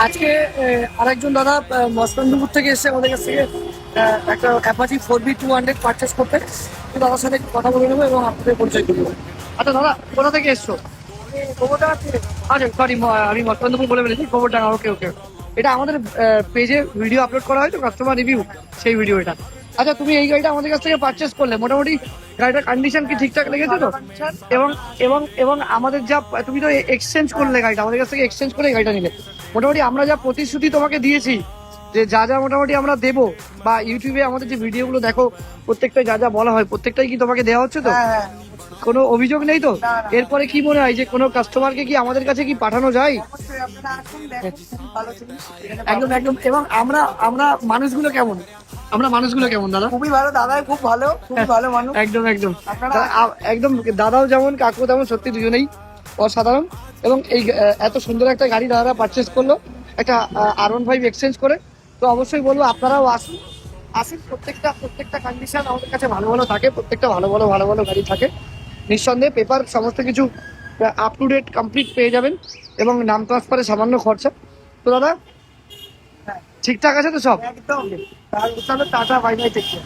আজকে আরেকজন দাদা মসলানপুর থেকে এসে আমাদের কাছ থেকে একটা অ্যাপাচি 4B200 পারচেস করতে, তো দাদার সাথে একটু কথা বলে নেবো এবং আপনাদের পরিচয় করে দেবো। আচ্ছা দাদা, কোথা থেকে এসছো? গোবরডাঙ্গা থেকে। আচ্ছা সরি, আমি মসলানপুর বলে ফেলেছি, গোবরডাঙ্গা। ওকে ওকে, এটা আমাদের পেজে ভিডিও আপলোড করা হয় তো, কাস্টমার রিভিউ, সেই ভিডিও এটা। আচ্ছা, তুমি এই গাড়িটা আমাদের কাছ থেকে পারচেস করলে, মোটামুটি গাড়িটার কন্ডিশন কি ঠিকঠাক লেগেছে তো? এবং এবং এবং আমাদের যা, তুমি তো এক্সচেঞ্জ করলে গাড়িটা, আমাদের কাছ থেকে এক্সচেঞ্জ করে গাড়িটা নিলে, মোটামুটি আমরা যা প্রতিশ্রুতি তোমাকে দিয়েছি, যে যা যা মোটামুটি আমরা দেবো, বা ইউটিউবে আমাদের যে ভিডিওগুলো দেখো, প্রত্যেকটা যা যা বলা হয় প্রত্যেকটাই কি তোমাকে দেওয়া হচ্ছে তো? কোনো অভিযোগ নেই তো? এরপরে কি মনে হয় যে কোনো কাস্টমারকে কি আমাদের কাছে কি পাঠানো যায়? একদম একদম। এবং আমরা আমরা মানুষগুলো কেমন, আমরা মানুষগুলো কেমন দাদা? খুবই ভালো দাদা, খুব ভালো, খুবই ভালো মানুষ। একদম একদম আপনারা- একদম, দাদাও যেমন কাকু তেমন, সত্যি দুজনেই অসাধারণ। এবং এই এত সুন্দর একটা গাড়ি দাদারা পারচেস করলো, একটা R15 এক্সচেঞ্জ করে। তো অবশ্যই বলবো আপনারাও আসুন আসুন। প্রত্যেকটা কন্ডিশন আমাদের কাছে ভালো ভালো থাকে, প্রত্যেকটা ভালো ভালো গাড়ি থাকে। নিঃসন্দেহে পেপার সমস্ত কিছু আপ টু ডেট কমপ্লিট পেয়ে যাবেন, এবং নাম ট্রান্সফারে সামান্য খরচা। তো দাদা ঠিকঠাক আছে তো সব? একদম। তাহলে tata, bye bye, take care.